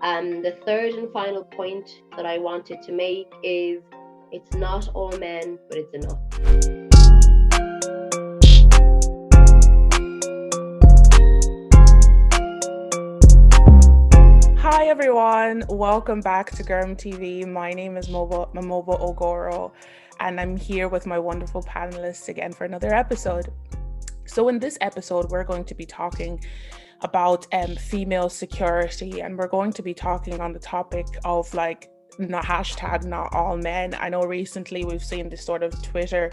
The third and final point that I wanted to make is it's not all men, but it's enough. Hi everyone, welcome back to Gorm TV. My name is Mamobo Ogoro, and I'm here with my wonderful panelists again for another episode. So in this episode, we're going to be talking about female security, and we're going to be talking on the topic of hashtag not all men. I know recently we've seen this sort of Twitter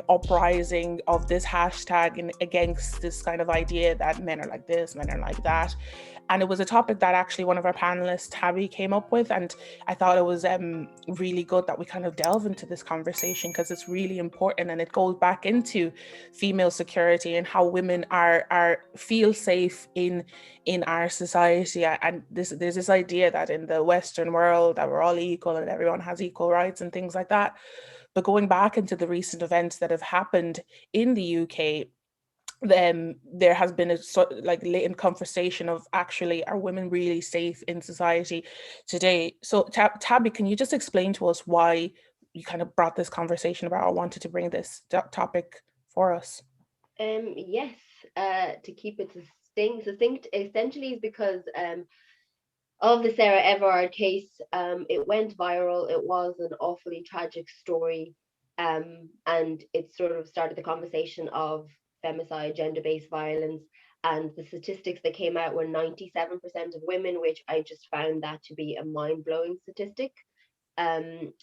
uprising of this hashtag and against this kind of idea that men are like this, men are like that. And it was a topic that actually one of our panelists, Tabby, came up with. And I thought it was really good that we kind of delve into this conversation because it's really important, and it goes back into female security and how women are feel safe in our society. And there's this idea that in the Western world that we're all equal and everyone has equal rights and things like that. But going back into the recent events that have happened in the UK, there has been a latent conversation of actually, are women really safe in society today? So Tabby, can you just explain to us why you kind of brought this conversation about or wanted to bring this topic for us? Yes, to keep it succinct, essentially is because of the Sarah Everard case. It went viral. It was an awfully tragic story, and it sort of started the conversation of femicide, gender-based violence, and the statistics that came out were 97% of women, which I just found that to be a mind-blowing statistic.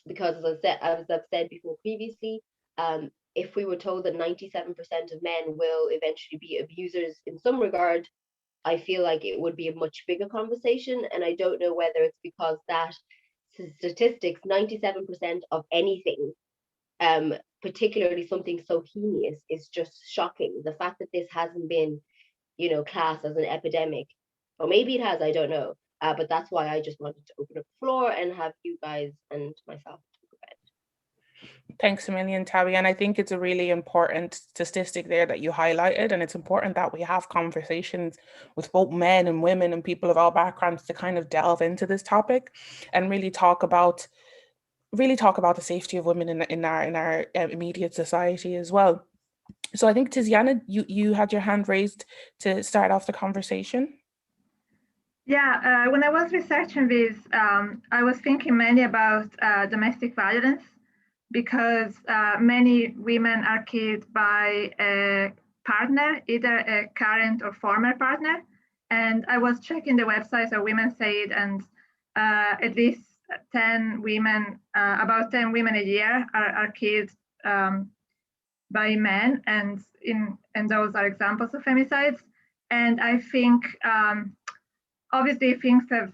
Because as I've said before previously, if we were told that 97% of men will eventually be abusers in some regard, I feel like it would be a much bigger conversation. And I don't know whether it's because that statistics, 97% of anything, particularly something so heinous, is just shocking. The fact that this hasn't been, classed as an epidemic, or maybe it has, I don't know. But that's why I just wanted to open up the floor and have you guys and myself talk about it. Thanks a million, Tabby. And I think it's a really important statistic there that you highlighted. And it's important that we have conversations with both men and women and people of all backgrounds to kind of delve into this topic and really talk about the safety of women in our immediate society as well. So I think Tiziana, you had your hand raised to start off the conversation. Yeah, when I was researching this, I was thinking mainly about domestic violence because many women are killed by a partner, either a current or former partner. And I was checking the websites of Women Say It, and at least 10 women, about 10 women a year are killed by men, and those are examples of femicides. And I think obviously things have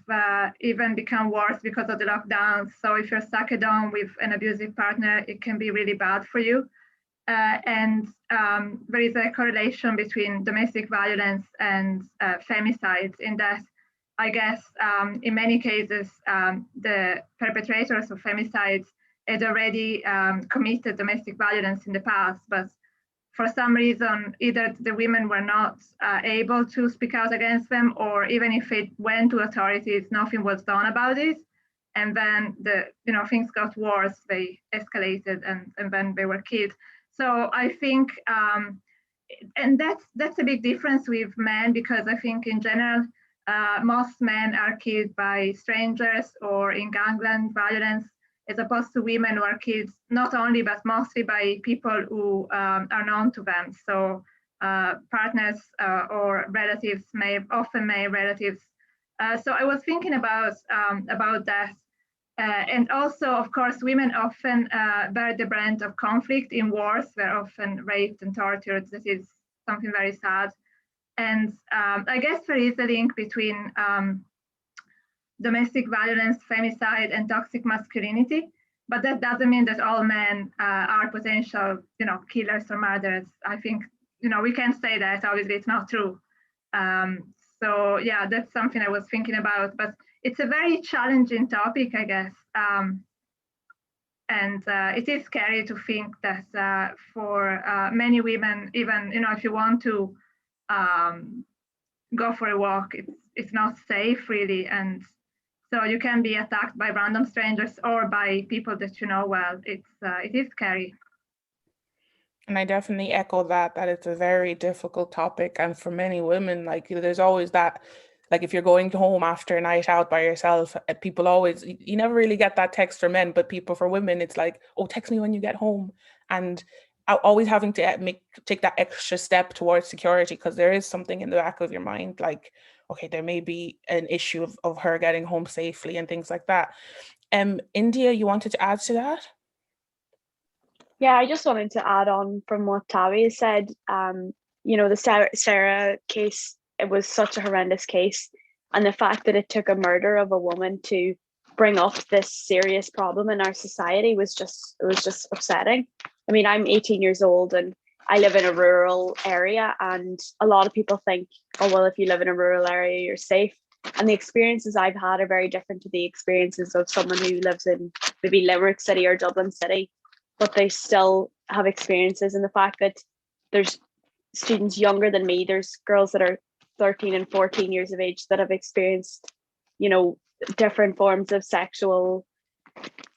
even become worse because of the lockdowns. So if you're stuck at home with an abusive partner, it can be really bad for you. And there is a correlation between domestic violence and femicides in that, I guess, in many cases, the perpetrators of femicides had already committed domestic violence in the past, but for some reason, either the women were not able to speak out against them, or even if it went to authorities, nothing was done about it. And then things got worse, they escalated, and then they were killed. So I think, and that's a big difference with men, because I think in general, most men are killed by strangers or in gangland violence, as opposed to women who are killed not only but mostly by people who are known to them. So partners or relatives, often male relatives. So I was thinking about that. And also, of course, women often bear the brunt of conflict in wars. They're often raped and tortured. That is something very sad. And I guess there is a link between domestic violence, femicide, and toxic masculinity. But that doesn't mean that all men are potential, killers or murderers. I think, we can't say that. Obviously, it's not true. So yeah, that's something I was thinking about. But it's a very challenging topic, I guess. And it is scary to think that for many women, even, if you want to go for a walk, it's not safe really. And So you can be attacked by random strangers or by people that you know well. It is scary. And I definitely echo that it's a very difficult topic. And for many women, like there's always that, like if you're going home after a night out by yourself, people always, you never really get that text for men, but for women, it's like, oh, text me when you get home. And always having to take that extra step towards security, because there is something in the back of your mind, like, okay, there may be an issue of her getting home safely and things like that. India, you wanted to add to that? Yeah, I just wanted to add on from what Tavi said. The Sarah case, it was such a horrendous case. And the fact that it took a murder of a woman to bring up this serious problem in our society was just upsetting. I mean, I'm 18 years old and I live in a rural area, and a lot of people think, oh, well, if you live in a rural area, you're safe. And the experiences I've had are very different to the experiences of someone who lives in maybe Limerick City or Dublin City, but they still have experiences. And the fact that there's students younger than me, there's girls that are 13 and 14 years of age that have experienced, different forms of sexual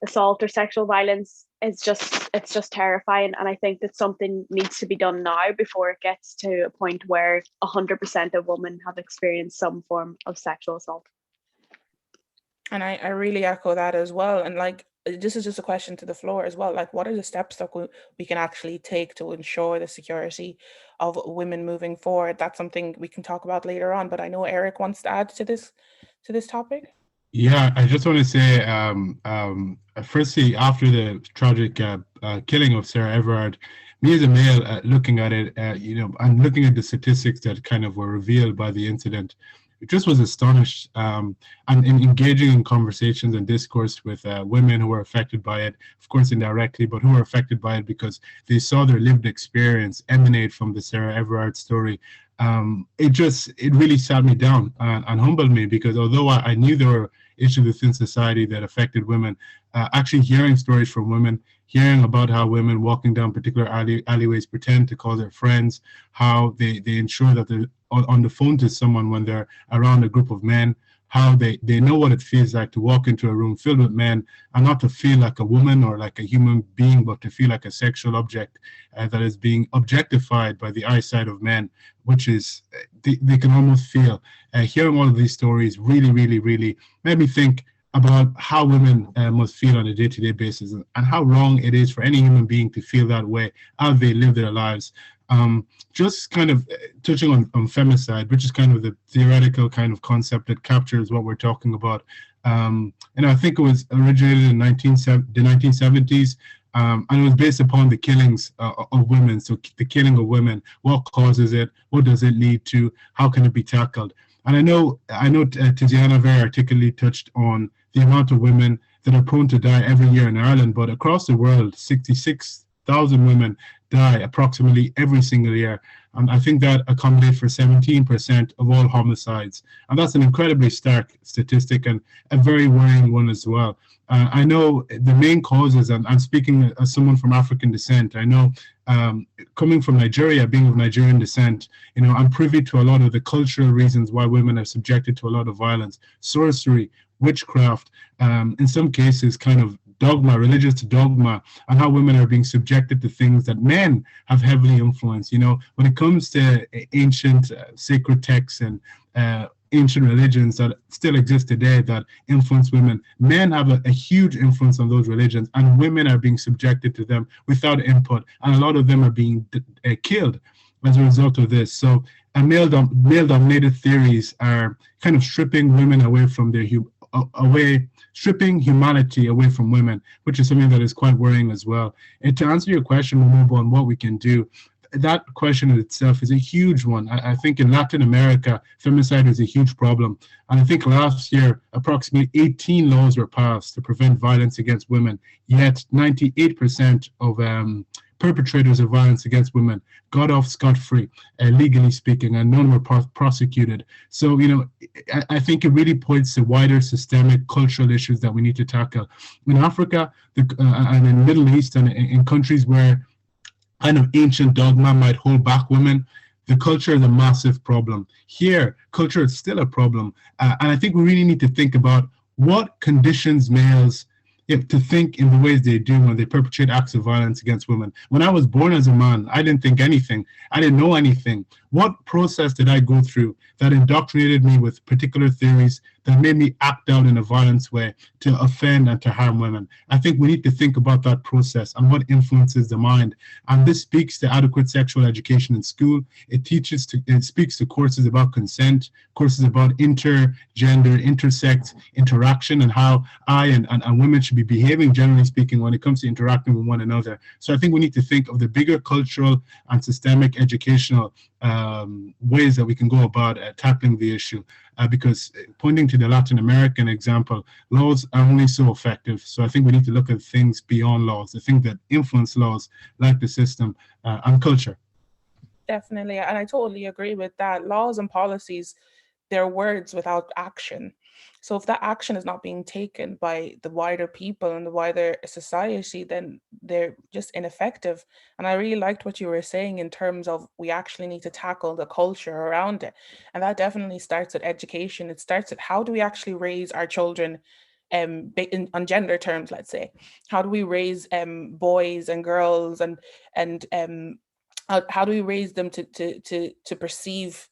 assault or sexual violence. It's just terrifying. And I think that something needs to be done now before it gets to a point where 100% of women have experienced some form of sexual assault. And I really echo that as well. And like, this is just a question to the floor as well. Like, what are the steps that we can actually take to ensure the security of women moving forward? That's something we can talk about later on. But I know Eric wants to add to this topic. Yeah, I just want to say, firstly, after the tragic killing of Sarah Everard, me as a male, looking at it, and looking at the statistics that kind of were revealed by the incident, it just was astonished. And in engaging in conversations and discourse with women who were affected by it, of course indirectly, but who were affected by it because they saw their lived experience emanate from the Sarah Everard story. It really sat me down and humbled me, because although I knew there were issues within society that affected women, actually hearing stories from women, hearing about how women walking down particular alleyways pretend to call their friends, how they ensure that they're on the phone to someone when they're around a group of men, how they know what it feels like to walk into a room filled with men and not to feel like a woman or like a human being, but to feel like a sexual object that is being objectified by the eyesight of men, which is, they can almost feel. Hearing all of these stories really, really, really made me think about how women must feel on a day-to-day basis, and how wrong it is for any human being to feel that way as they live their lives. Just kind of touching on femicide, which is kind of the theoretical kind of concept that captures what we're talking about. I think it was originated in the 1970s, and it was based upon the killings of women. So the killing of women, what causes it, what does it lead to, how can it be tackled? And I know Tiziana very articulately touched on the amount of women that are prone to die every year in Ireland, but across the world, 66,000 women die approximately every single year. And I think that accommodates for 17% of all homicides. And that's an incredibly stark statistic and a very worrying one as well. I know the main causes, and I'm speaking as someone from African descent, I know coming from Nigeria, being of Nigerian descent, I'm privy to a lot of the cultural reasons why women are subjected to a lot of violence, sorcery, witchcraft, in some cases kind of dogma, religious dogma, and how women are being subjected to things that men have heavily influenced. When it comes to ancient sacred texts and ancient religions that still exist today that influence women, men have a huge influence on those religions, and women are being subjected to them without input, and a lot of them are being killed as a result of this. So male-dominated theories are kind of stripping women away from their stripping humanity away from women, which is something that is quite worrying as well. And to answer your question, Mamobo, on what we can do, that question in itself is a huge one. I think in Latin America, femicide is a huge problem. And I think last year, approximately 18 laws were passed to prevent violence against women, yet 98% of perpetrators of violence against women got off scot-free, legally speaking, and none were prosecuted. So, I think it really points to wider systemic cultural issues that we need to tackle. In Africa and in the Middle East and in countries where kind of ancient dogma might hold back women, the culture is a massive problem. Here, culture is still a problem. And I think we really need to think about what conditions males to think in the ways they do when they perpetrate acts of violence against women. When I was born as a man, I didn't think anything. I didn't know anything. What process did I go through that indoctrinated me with particular theories that made me act out in a violent way to offend and to harm women? I think we need to think about that process and what influences the mind. And this speaks to adequate sexual education in school. It speaks to courses about consent, courses about intergender, intersex interaction, and how I and women should be behaving, generally speaking, when it comes to interacting with one another. So I think we need to think of the bigger cultural and systemic educational ways that we can go about tackling the issue, because pointing to the Latin American example, laws are only so effective. So I think we need to look at things beyond laws, the things that influence laws, like the system and culture. Definitely, and I totally agree with that. Laws and policies, they're words without action. So if that action is not being taken by the wider people and the wider society, then they're just ineffective. And I really liked what you were saying in terms of we actually need to tackle the culture around it. And that definitely starts with education. It starts at how do we actually raise our children on gender terms, let's say. How do we raise boys and girls, and how do we raise them to perceive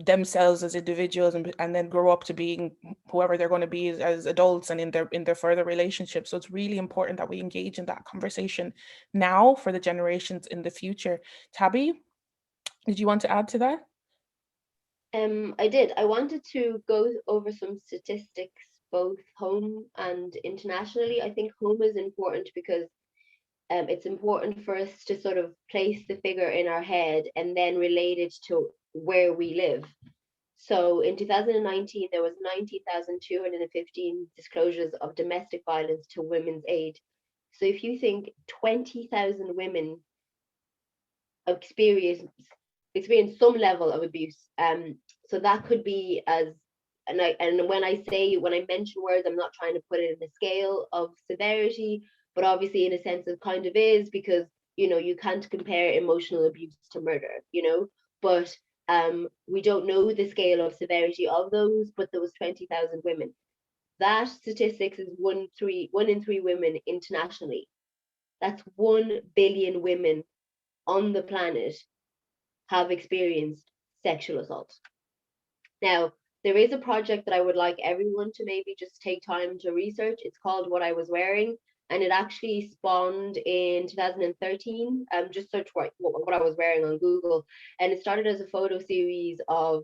themselves as individuals, and then grow up to being whoever they're going to be as adults and in their further relationships. So it's really important that we engage in that conversation now for the generations in the future. Tabby, did you want to add to that? I did. I wanted to go over some statistics, both home and internationally. I think home is important because it's important for us to sort of place the figure in our head and then relate it to where we live. So in 2019, there was 19,215 disclosures of domestic violence to women's aid. So if you think 20,000 women experience some level of abuse, so that could be as, and when I mention words, I'm not trying to put it in a scale of severity, but obviously in a sense it kind of is, because you can't compare emotional abuse to murder, but we don't know the scale of severity of those, but there was 20,000 women. That statistics is one in three women internationally. That's 1 billion women on the planet have experienced sexual assault. Now, there is a project that I would like everyone to maybe just take time to research. It's called What I Was Wearing, and it actually spawned in 2013. Just search what I was wearing on Google, and it started as a photo series of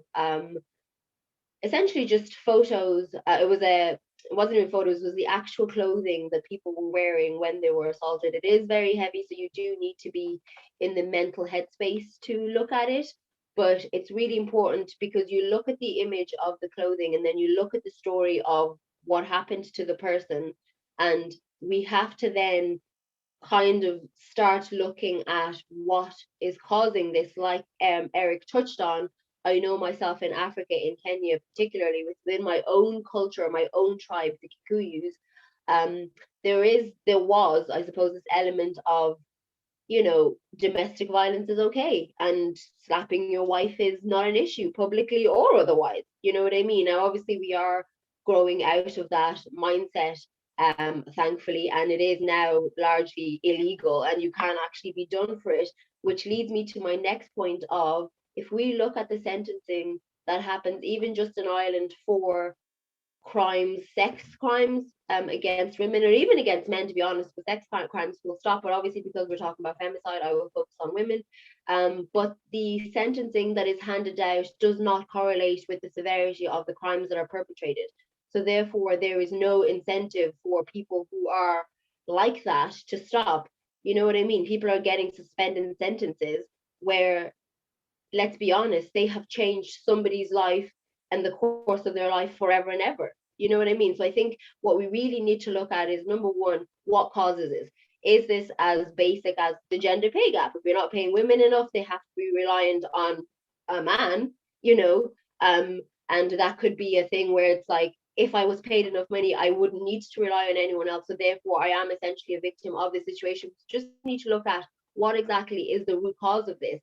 essentially just photos. It wasn't even photos, it was the actual clothing that people were wearing when they were assaulted. It is very heavy, so you do need to be in the mental headspace to look at it. But it's really important because you look at the image of the clothing and then you look at the story of what happened to the person. And we have to then kind of start looking at what is causing this. Like Eric touched on, I know myself in Africa, in Kenya, particularly within my own culture, my own tribe, the Kikuyus, there was, I suppose, this element of, domestic violence is okay, and slapping your wife is not an issue, publicly or otherwise. You know what I mean? Now, obviously, we are growing out of that mindset, thankfully, and it is now largely illegal, and you can actually be done for it, which leads me to my next point of, if we look at the sentencing that happens even just in Ireland for crimes, sex crimes against women, or even against men, to be honest, but sex crimes will stop. But obviously, because we're talking about femicide, I will focus on women. But the sentencing that is handed out does not correlate with the severity of the crimes that are perpetrated. So therefore, there is no incentive for people who are like that to stop. You know what I mean? People are getting suspended sentences where, let's be honest, they have changed somebody's life and the course of their life forever and ever. You know what I mean? So I think what we really need to look at is, number one, what causes this? Is this as basic as the gender pay gap? If we're not paying women enough, they have to be reliant on a man, and that could be a thing where it's like, if I was paid enough money, I wouldn't need to rely on anyone else. So therefore, I am essentially a victim of the situation. Just need to look at what exactly is the root cause of this.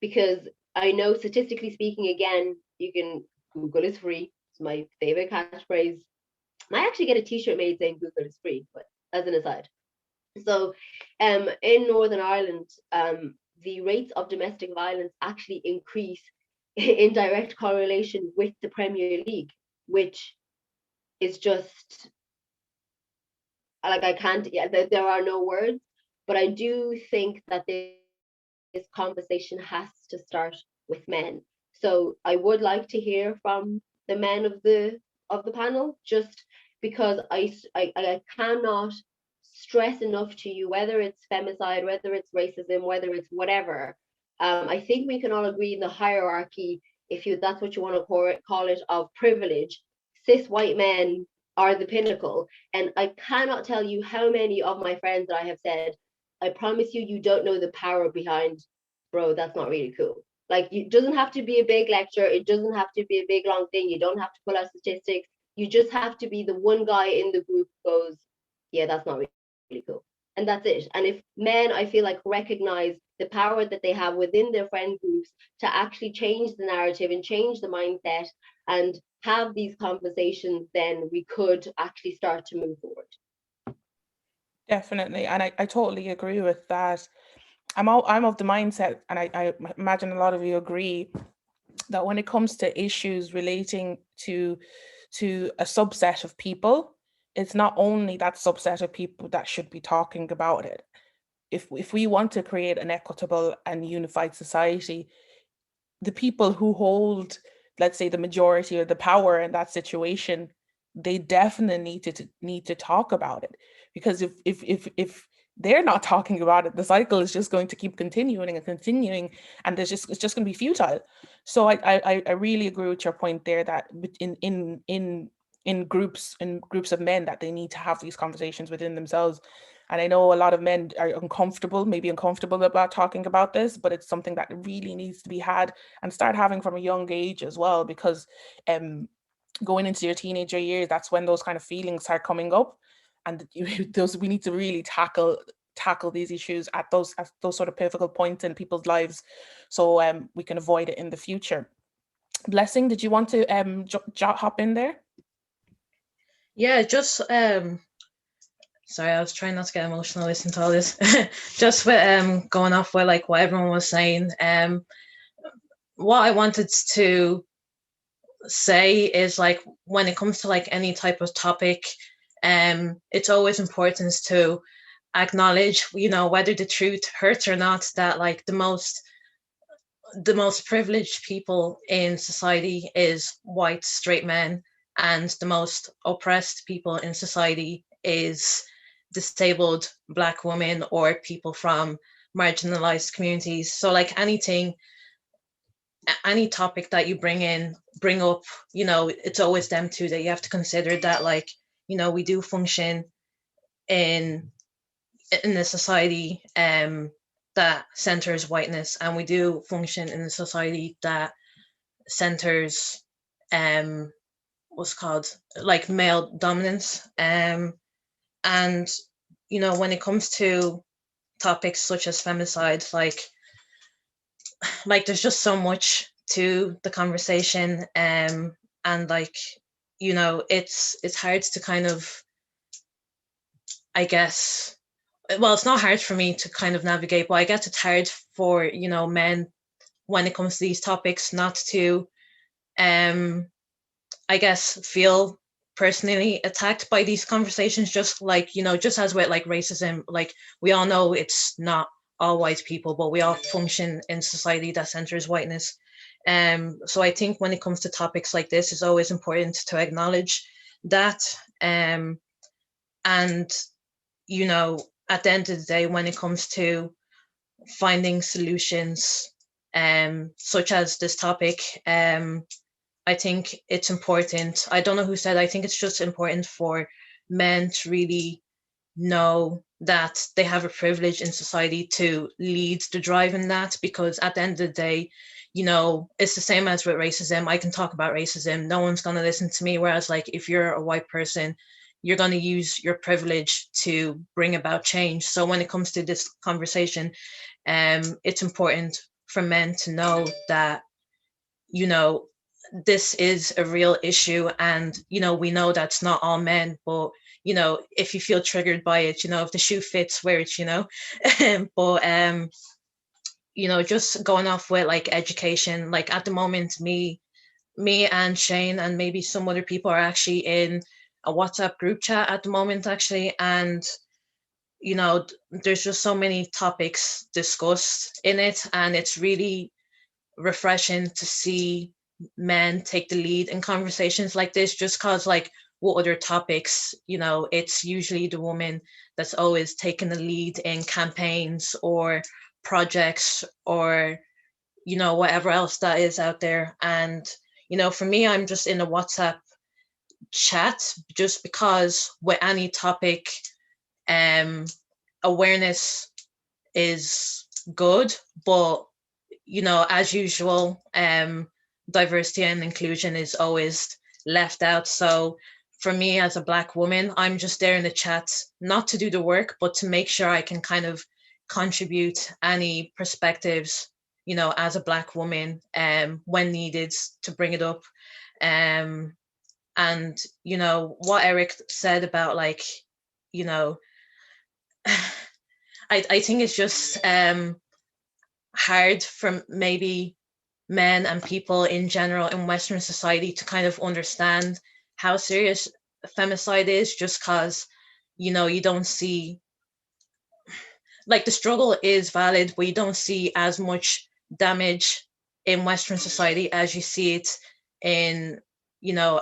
Because I know, statistically speaking, again, you can Google is free, It's my favorite catchphrase. Might actually get a t-shirt made saying Google is free, but as an aside. So in Northern Ireland, the rates of domestic violence actually increase in direct correlation with the Premier League, which is just like I can't, yeah, there are no words, but I do think that this conversation has to start with men. So I would like to hear from the men of the panel, just because I cannot stress enough to you, whether it's femicide, whether it's racism, whether it's whatever. I think we can all agree in the hierarchy, if that's what you want to call it, of privilege. Cis white men are the pinnacle, and I cannot tell you how many of my friends that I have said, I promise you, you don't know the power behind, bro, that's not really cool. Like, it doesn't have to be a big lecture. It doesn't have to be a big, long thing. You don't have to pull out statistics. You just have to be the one guy in the group who goes, yeah, that's not really cool. And that's it. And if men, I feel like, recognize the power that they have within their friend groups to actually change the narrative and change the mindset and have these conversations, then we could actually start to move forward. Definitely. And I totally agree with that. I'm of the mindset, and I imagine a lot of you agree, that when it comes to issues relating to a subset of people, it's not only that subset of people that should be talking about it. If we want to create an equitable and unified society, the people who hold, let's say, the majority or the power in that situation, they definitely need to talk about it. Because if they're not talking about it, the cycle is just going to keep continuing, and it's just going to be futile. So I really agree with your point there, that in groups of men, that they need to have these conversations within themselves. And I know a lot of men are maybe uncomfortable about talking about this, but it's something that really needs to be had and start having from a young age as well, because going into your teenager years, that's when those kind of feelings start coming up. And we need to really tackle these issues at those sort of pivotal points in people's lives, so we can avoid it in the future. Blessing, did you want to hop in there? Yeah, just sorry, I was trying not to get emotional listening to all this. Just with going off with like what everyone was saying, what I wanted to say is, like, when it comes to like any type of topic, it's always important to acknowledge, whether the truth hurts or not, that like the most privileged people in society is white straight men, and the most oppressed people in society is disabled Black women or people from marginalized communities. So like any topic that you bring up, it's always them two that you have to consider, that like, we do function in a society that centers whiteness, and we do function in a society that centers what's called like male dominance, and when it comes to topics such as femicide, like there's just so much to the conversation, and like, it's hard to kind of, I guess, well, it's not hard for me to kind of navigate, but I guess it's hard for, men, when it comes to these topics, not to, I guess, feel personally attacked by these conversations, just like, just as with like racism, like we all know it's not all white people, but we all function in society that centers whiteness. So I think when it comes to topics like this, it's always important to acknowledge that, and at the end of the day, when it comes to finding solutions, such as this topic, I think it's important. I don't know who said, I think it's just important for men to really know that they have a privilege in society to lead the drive in that, because at the end of the day, it's the same as with racism. I can talk about racism, no one's going to listen to me. Whereas like, if you're a white person, you're going to use your privilege to bring about change. So when it comes to this conversation, it's important for men to know that, this is a real issue, and we know that's not all men, but if you feel triggered by it, if the shoe fits, wear it, but just going off with like education, like at the moment, me and Shane and maybe some other people are actually in a WhatsApp group chat at the moment, actually, and there's just so many topics discussed in it, and it's really refreshing to see men take the lead in conversations like this, just because like what other topics, it's usually the woman that's always taking the lead in campaigns or projects or whatever else that is out there. And for me, I'm just in a WhatsApp chat just because with any topic, awareness is good, but as usual, diversity and inclusion is always left out. So for me as a Black woman, I'm just there in the chat, not to do the work, but to make sure I can kind of contribute any perspectives, as a Black woman, when needed, to bring it up. And what Eric said about like, I think it's just hard for maybe men and people in general in Western society to kind of understand how serious femicide is, just because you don't see, like, the struggle is valid, but you don't see as much damage in Western society as you see it in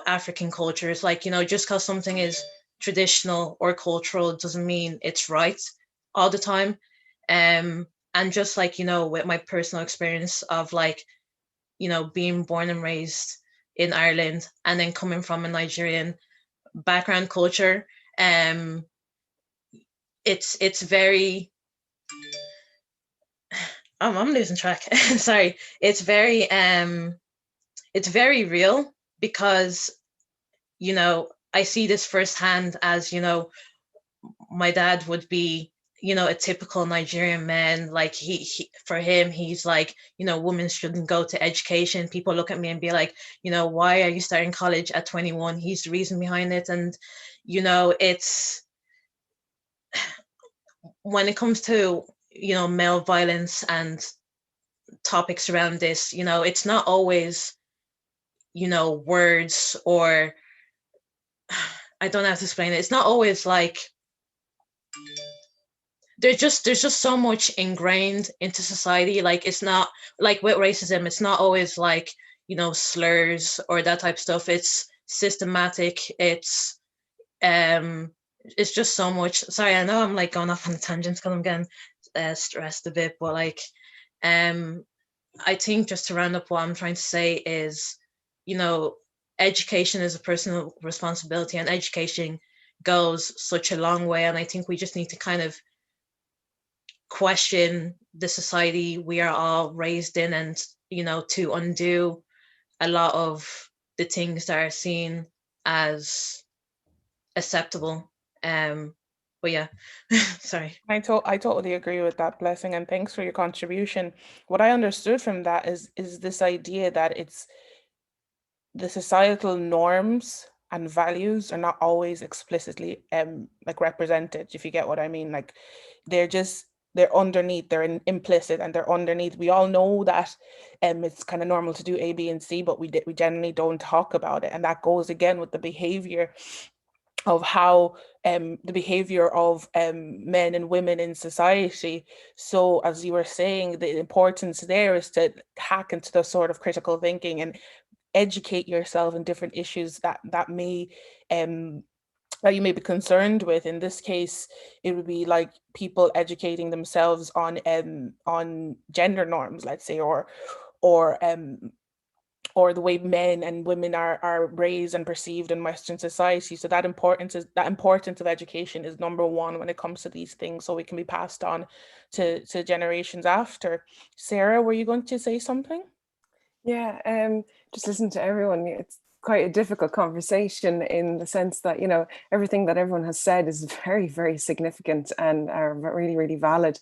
African cultures. Like, just because something is traditional or cultural doesn't mean it's right all the time. And just like, with my personal experience of like, being born and raised in Ireland and then coming from a Nigerian background culture, it's very, I'm losing track. Sorry. It's very real, because I see this firsthand, as my dad would be a typical Nigerian man. Like he for him, he's like, women shouldn't go to education. People look at me and be like, why are you starting college at 21? He's the reason behind it. And it's, when it comes to male violence and topics around this, it's not always words, or I don't have to explain it. It's not always like, there's just so much ingrained into society. Like, it's not like with racism, it's not always like slurs or that type of stuff. It's systematic. It's just so much. Sorry, I know I'm like going off on a tangent because I'm getting stressed a bit, but like I think, just to round up, what I'm trying to say is, education is a personal responsibility, and education goes such a long way. And I think we just need to kind of question the society we are all raised in, and to undo a lot of the things that are seen as acceptable. But yeah, sorry. I totally agree with that, Blessing, and thanks for your contribution. What I understood from that is this idea that it's the societal norms and values are not always explicitly like represented, if you get what I mean. Like, they're underneath, they're implicit, and they're underneath. We all know that it's kind of normal to do A, B, and C, but we generally don't talk about it. And that goes again with the behavior of how the behavior of men and women in society. So as you were saying, the importance there is to hack into the sort of critical thinking and educate yourself in different issues that may that you may be concerned with. In this case, it would be like people educating themselves on gender norms, let's say, or the way men and women are raised and perceived in Western society. So that importance of education is number one when it comes to these things, so it can be passed on to generations after. Sarah, were you going to say something? Yeah, just listen to everyone. It's quite a difficult conversation, in the sense that, everything that everyone has said is very, very significant and are really, really valid.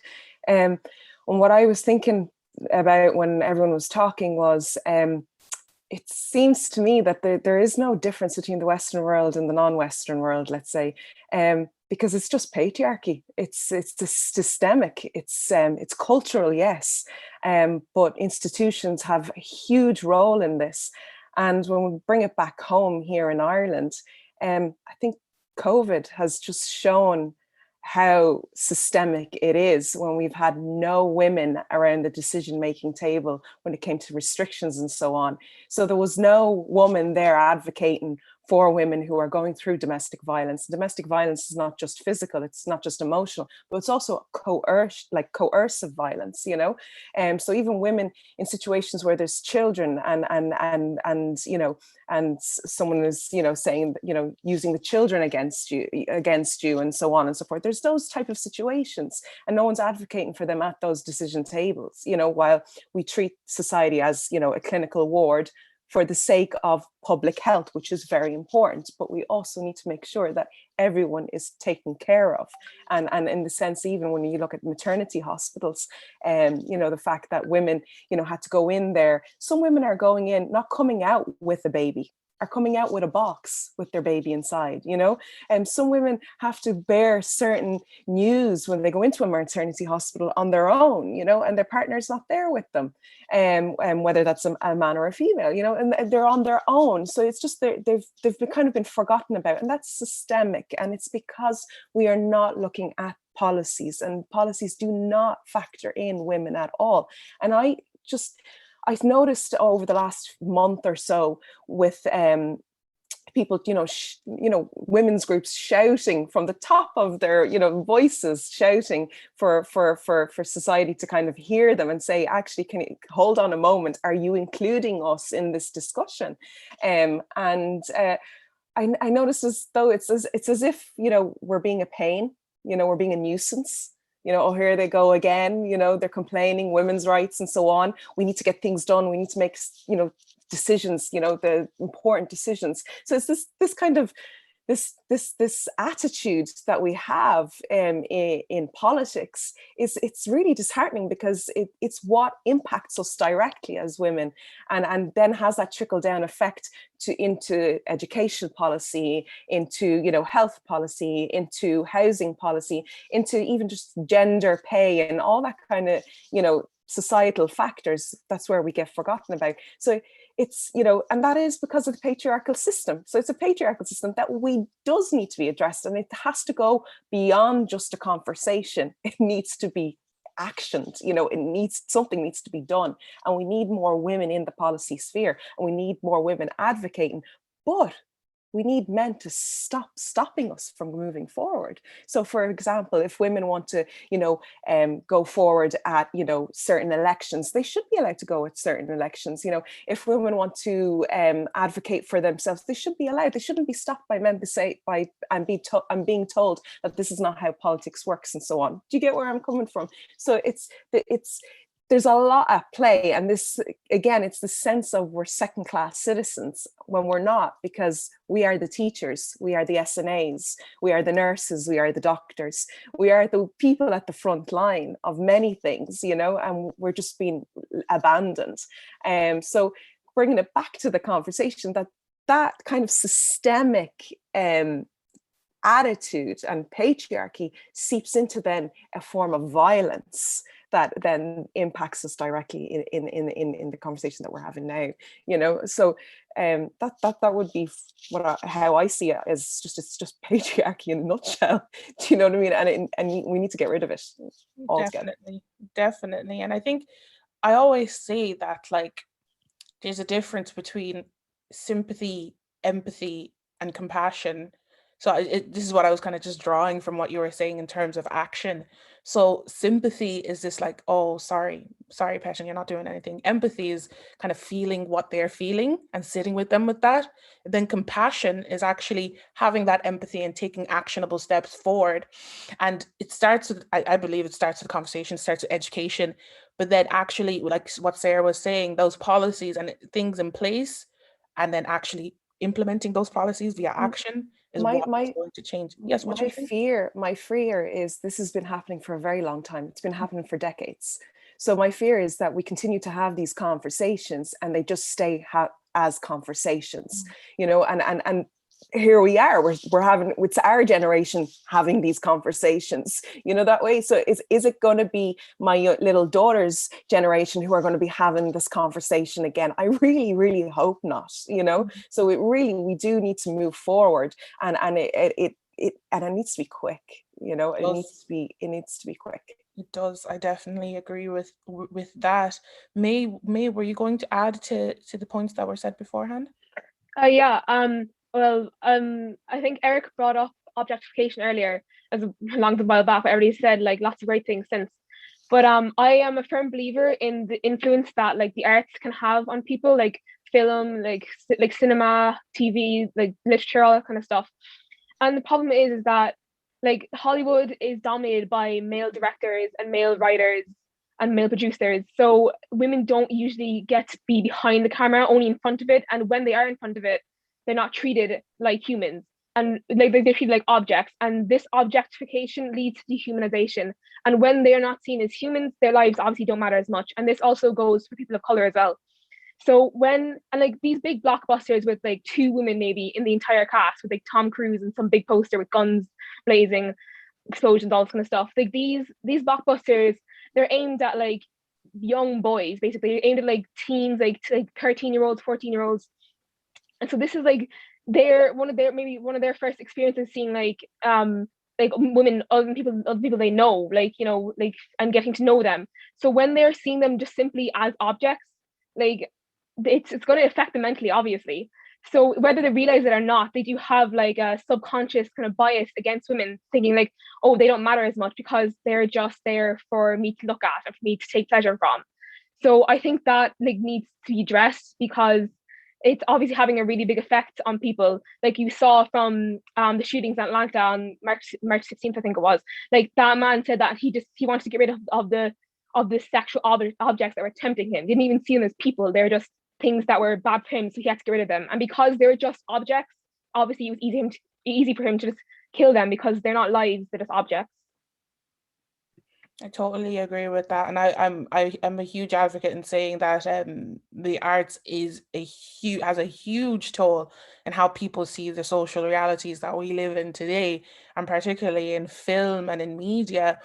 And what I was thinking about when everyone was talking was, it seems to me that there is no difference between the Western world and the non-Western world, let's say, because it's just patriarchy. It's systemic. It's cultural, yes, but institutions have a huge role in this. And when we bring it back home here in Ireland, I think COVID has just shown how systemic it is when we've had no women around the decision-making table when it came to restrictions and so on. So there was no woman there advocating for women who are going through domestic violence. Domestic violence is not just physical, it's not just emotional, but it's also coercive violence, you know. So even women in situations where there's children and you know, and someone is, you know, saying, you know, using the children against you and so on and so forth. There's those type of situations, and no one's advocating for them at those decision tables, you know, while we treat society as, you know, a clinical ward for the sake of public health, which is very important. But we also need to make sure that everyone is taken care of. And in the sense, even when you look at maternity hospitals, you know, the fact that women, you know, had to go in there. Some women are going in, not coming out with a baby, are coming out with a box with their baby inside, you know. And some women have to bear certain news when they go into a maternity hospital on their own, you know, and their partner's not there with them, and whether that's a man or a female, you know, and they're on their own. So it's just they've been kind of been forgotten about, and that's systemic. And it's because we are not looking at policies, and policies do not factor in women at all. And I've noticed over the last month or so with people, you know, women's groups shouting from the top of their, you know, voices, shouting for society to kind of hear them and say, actually, can you hold on a moment? Are you including us in this discussion? I noticed as though it's as if, you know, we're being a pain, you know, we're being a nuisance. You know, oh, here they go again, you know, they're complaining, women's rights and so on. We need to get things done. We need to make, you know, decisions, you know, the important decisions. So it's this kind of, this attitude that we have in politics it's really disheartening, because it's what impacts us directly as women, and then has that trickle down effect into education policy, into, you know, health policy, into housing policy, into even just gender pay and all that kind of, you know, societal factors. That's where we get forgotten about. So it's, you know, and that is because of the patriarchal system. So it's a patriarchal system that does need to be addressed, and it has to go beyond just a conversation. It needs to be actioned, you know, something needs to be done. And we need more women in the policy sphere, and we need more women advocating, but we need men to stopping us from moving forward. So for example, if women want to, you know, go forward at, you know, certain elections, they should be allowed to go at certain elections. You know, if women want to advocate for themselves, they should be allowed. They shouldn't be stopped by men to say being told that this is not how politics works and so on. Do you get where I'm coming from? So there's a lot at play, and this, again, it's the sense of we're second-class citizens when we're not, because we are the teachers, we are the SNAs, we are the nurses, we are the doctors, we are the people at the front line of many things, you know, and we're just being abandoned. So bringing it back to the conversation, that kind of systemic attitude and patriarchy seeps into then a form of violence that then impacts us directly in the conversation that we're having now, you know. So that would be how I see it, as it's just patriarchy in a nutshell. Do you know what I mean? And we need to get rid of it altogether. Definitely. And I think I always say that, like, there's a difference between sympathy, empathy, and compassion. So this is what I was kind of just drawing from what you were saying in terms of action. So sympathy is this like, oh, sorry, Passion, you're not doing anything. Empathy is kind of feeling what they're feeling and sitting with them with that. And then compassion is actually having that empathy and taking actionable steps forward. And it starts with, I believe it starts with conversation, starts with education, but then actually, like what Sarah was saying, those policies and things in place, and then actually implementing those policies via action is what's going to change. Yes, my fear is this has been happening for a very long time. It's been happening for decades. So my fear is that we continue to have these conversations and they just stay as conversations, you know, and here we are, we're having, it's our generation having these conversations, you know, that way. So is it going to be my little daughter's generation who are going to be having this conversation again? I really, really hope not, you know. So we do need to move forward, and it needs to be quick, you know. It needs to be quick. It does. I definitely agree with that. May, were you going to add to the points that were said beforehand? Yeah. Well, I think Eric brought up objectification earlier, as a long while back, but everybody said like lots of great things since. But I am a firm believer in the influence that like the arts can have on people, like film, like cinema, TV, like literature, all that kind of stuff. And the problem is that like Hollywood is dominated by male directors and male writers and male producers. So women don't usually get to be behind the camera, only in front of it. And when they are in front of it, they're not treated like humans, and like they're treated like objects. And this objectification leads to dehumanization. And when they are not seen as humans, their lives obviously don't matter as much. And this also goes for people of color as well. So like these big blockbusters with like 2 women maybe in the entire cast, with like Tom Cruise and some big poster with guns blazing, explosions, all this kind of stuff. Like these blockbusters, they're aimed at like young boys, basically. They're aimed at like teens, like 13-year-olds, 14-year-olds. And so this is like one of their first experiences seeing like women, other people they know, like, you know, like, and getting to know them. So when they're seeing them just simply as objects, like it's going to affect them mentally, obviously. So whether they realize it or not, they do have like a subconscious kind of bias against women, thinking like, oh, they don't matter as much because they're just there for me to look at and for me to take pleasure from. So I think that like needs to be addressed, because it's obviously having a really big effect on people. Like you saw from the shootings in Atlanta on March 16th, I think it was. Like that man said that he wanted to get rid of the sexual objects that were tempting him. He didn't even see them as people. They're just things that were bad for him, so he had to get rid of them. And because they're just objects, obviously it was easy for him to just kill them, because they're not lives, they're just objects. I totally agree with that, and I'm a huge advocate in saying that the arts has a huge toll in how people see the social realities that we live in today, and particularly in film and in media,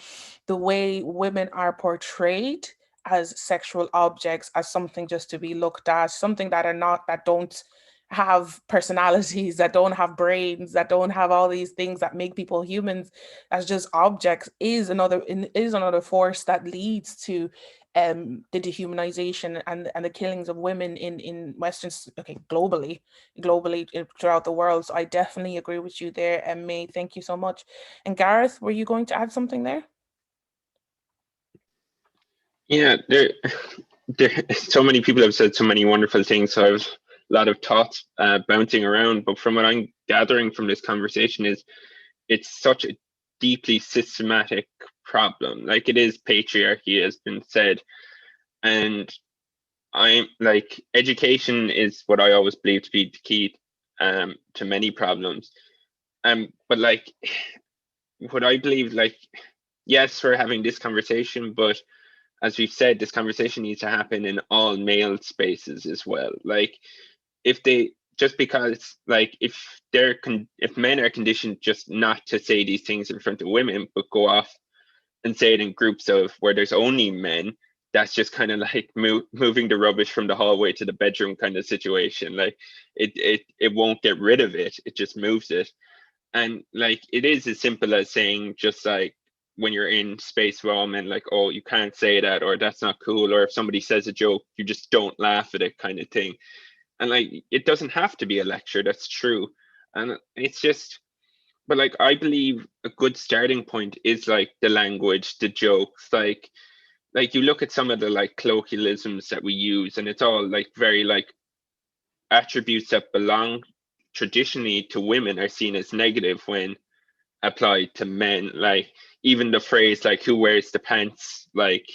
the way women are portrayed as sexual objects, as something just to be looked at, something that don't have personalities, that don't have brains, that don't have all these things that make people humans, as just objects, is another force that leads to the dehumanization and the killings of women in Western, globally throughout the world. So I definitely agree with you there, and May, thank you so much. And Gareth, were you going to add something there? Yeah, there so many people have said so many wonderful things, so I have a lot of thoughts bouncing around, but from what I'm gathering from this conversation is it's such a deeply systematic problem. Like, it is patriarchy, has been said, and I'm like, education is what I always believe to be the key to many problems. But like, what I believe, like, yes, we're having this conversation, but as we've said, this conversation needs to happen in all male spaces as well. Like, if men are conditioned just not to say these things in front of women, but go off and say it in groups of where there's only men, that's just kind of like moving the rubbish from the hallway to the bedroom kind of situation. Like, it won't get rid of it, it just moves it. And like, it is as simple as saying, just like when you're in space with all men, like, oh, you can't say that, or that's not cool, or if somebody says a joke, you just don't laugh at it, kind of thing. And like, it doesn't have to be a lecture, that's true. And it's just, but like, I believe a good starting point is like the language, the jokes, like you look at some of the like colloquialisms that we use, and it's all like very like attributes that belong traditionally to women are seen as negative when applied to men. Like, even the phrase like, who wears the pants, like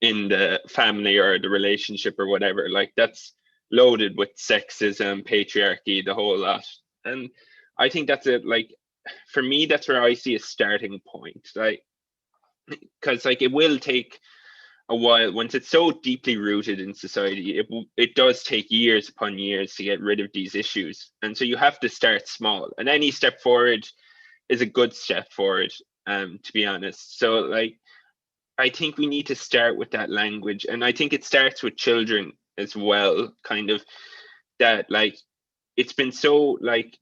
in the family or the relationship or whatever, like that's loaded with sexism, patriarchy, the whole lot. And I think that's it. Like, for me, that's where I see a starting point, like, because like, it will take a while, once it's so deeply rooted in society, it does take years upon years to get rid of these issues. And so you have to start small, and any step forward is a good step forward, to be honest. So like, I think we need to start with that language, and I think it starts with children as well, kind of, that like, it's been so like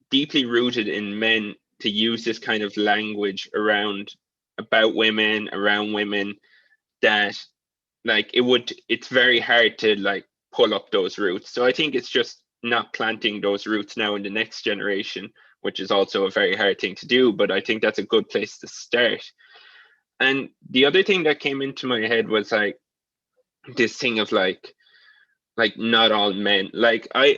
deeply rooted in men to use this kind of language about women, around women, that like it's very hard to like pull up those roots. So I think it's just not planting those roots now in the next generation, which is also a very hard thing to do, but I think that's a good place to start. And the other thing that came into my head was like this thing of like not all men, like I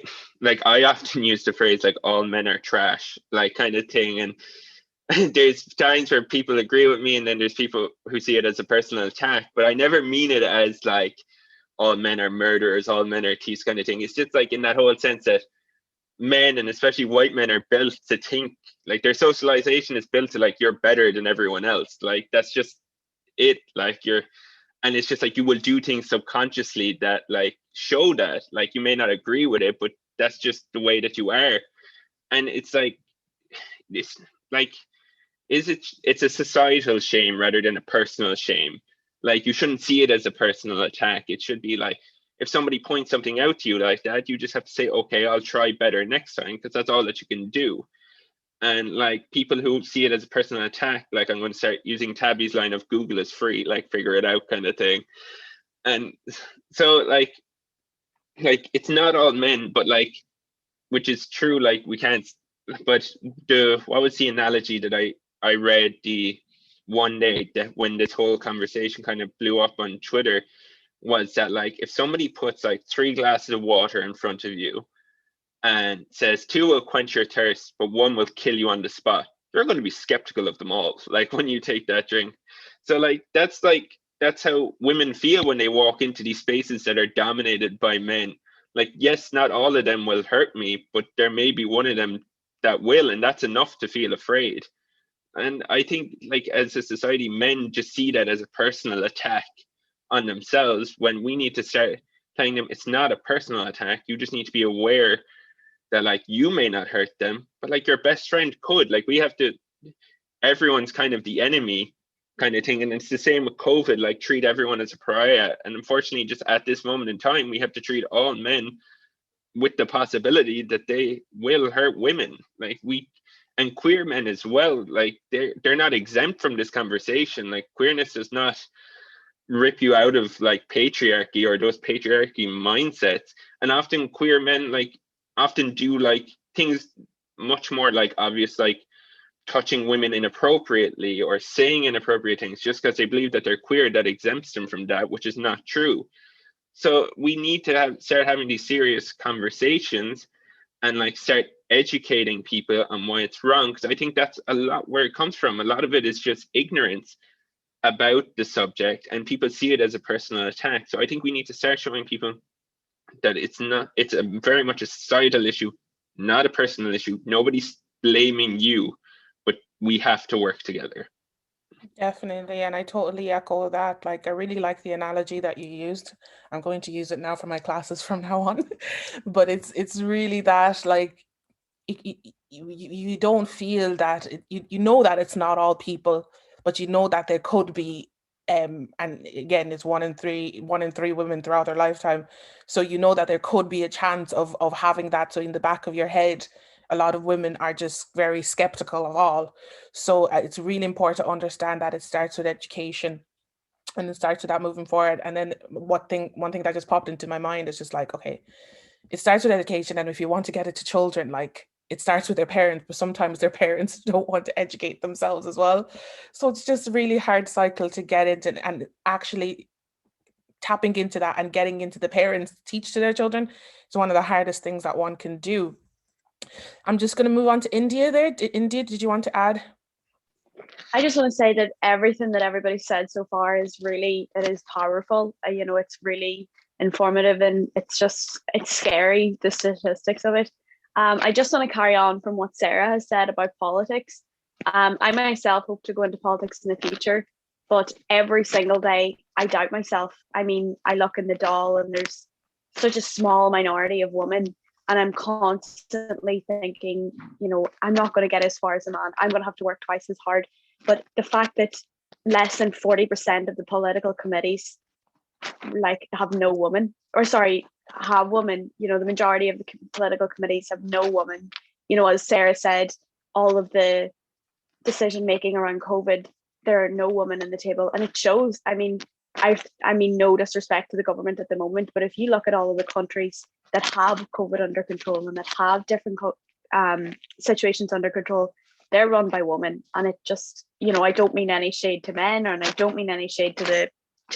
often use the phrase like all men are trash, like kind of thing. And there's times where people agree with me, and then there's people who see it as a personal attack, but I never mean it as like all men are murderers, all men are thieves kind of thing. It's just like in that whole sense that men, and especially white men, are built to think, like their socialization is built to like, you're better than everyone else. Like that's just it. Like and it's just like, you will do things subconsciously that like show that, like you may not agree with it, but that's just the way that you are. And it's like, it's like, it's a societal shame rather than a personal shame. Like you shouldn't see it as a personal attack. It should be like, if somebody points something out to you like that, you just have to say, okay, I'll try better next time, because that's all that you can do. And like people who see it as a personal attack, like I'm going to start using Tabby's line of Google is free, like figure it out kind of thing. And so like it's not all men, but like, which is true, like we can't, but what was the analogy that I read the one day that when this whole conversation kind of blew up on Twitter, was that like, if somebody puts like 3 glasses of water in front of you and says 2 will quench your thirst, but 1 will kill you on the spot, you're going to be skeptical of them all, like when you take that drink. So like that's how women feel when they walk into these spaces that are dominated by men. Like, yes, not all of them will hurt me, but there may be one of them that will, and that's enough to feel afraid. And I think like as a society, men just see that as a personal attack on themselves, when we need to start telling them it's not a personal attack. You just need to be aware that like you may not hurt them, but like your best friend could. Like we have to, everyone's kind of the enemy kind of thing. And it's the same with COVID, like treat everyone as a pariah. And unfortunately, just at this moment in time, we have to treat all men with the possibility that they will hurt women. Like and queer men as well, like they're not exempt from this conversation. Like queerness does not rip you out of like patriarchy or those patriarchy mindsets. And often queer men like often do like things much more like obvious, like touching women inappropriately or saying inappropriate things just because they believe that they're queer. That exempts them from that, which is not true. So we need to start having these serious conversations and like start educating people on why it's wrong, because I think that's a lot where it comes from. A lot of it is just ignorance about the subject, and people see it as a personal attack. So I think we need to start showing people that it's very much a societal issue, not a personal issue. Nobody's blaming you, but we have to work together. Definitely, and I totally echo that. Like, I really like the analogy that you used. I'm going to use it now for my classes from now on. But it's really that, like, you don't feel that you know that it's not all people, but you know that there could be, and again, it's 1 in 3 women throughout their lifetime. So you know that there could be a chance of having that. So in the back of your head, a lot of women are just very skeptical of all. So it's really important to understand that it starts with education, and it starts with that moving forward. And then one thing that just popped into my mind is just like, okay, it starts with education, and if you want to get it to children, like, it starts with their parents, but sometimes their parents don't want to educate themselves as well. So it's just a really hard cycle to get into, and actually tapping into that and getting into the parents to teach to their children is one of the hardest things that one can do. I'm just going to move on to India there. India, did you want to add? I just want to say that everything that everybody said so far is powerful. It's really informative, and it's scary, the statistics of it. I just want to carry on from what Sarah has said about politics. I myself hope to go into politics in the future, but every single day I doubt myself. I mean, I look in the doll and there's such a small minority of women, and I'm constantly thinking, you know, I'm not going to get as far as a man. I'm going to have to work twice as hard. But the fact that less than 40% of the political committees like have no woman, or sorry, have women, you know, the majority of the political committees have no woman. You know, as Sarah said, all of the decision making around COVID, there are no women in the table, and it shows. I mean, no disrespect to the government at the moment, but if you look at all of the countries that have COVID under control and that have different situations under control, they're run by women. And it just, you know, I don't mean any shade to men, and I don't mean any shade to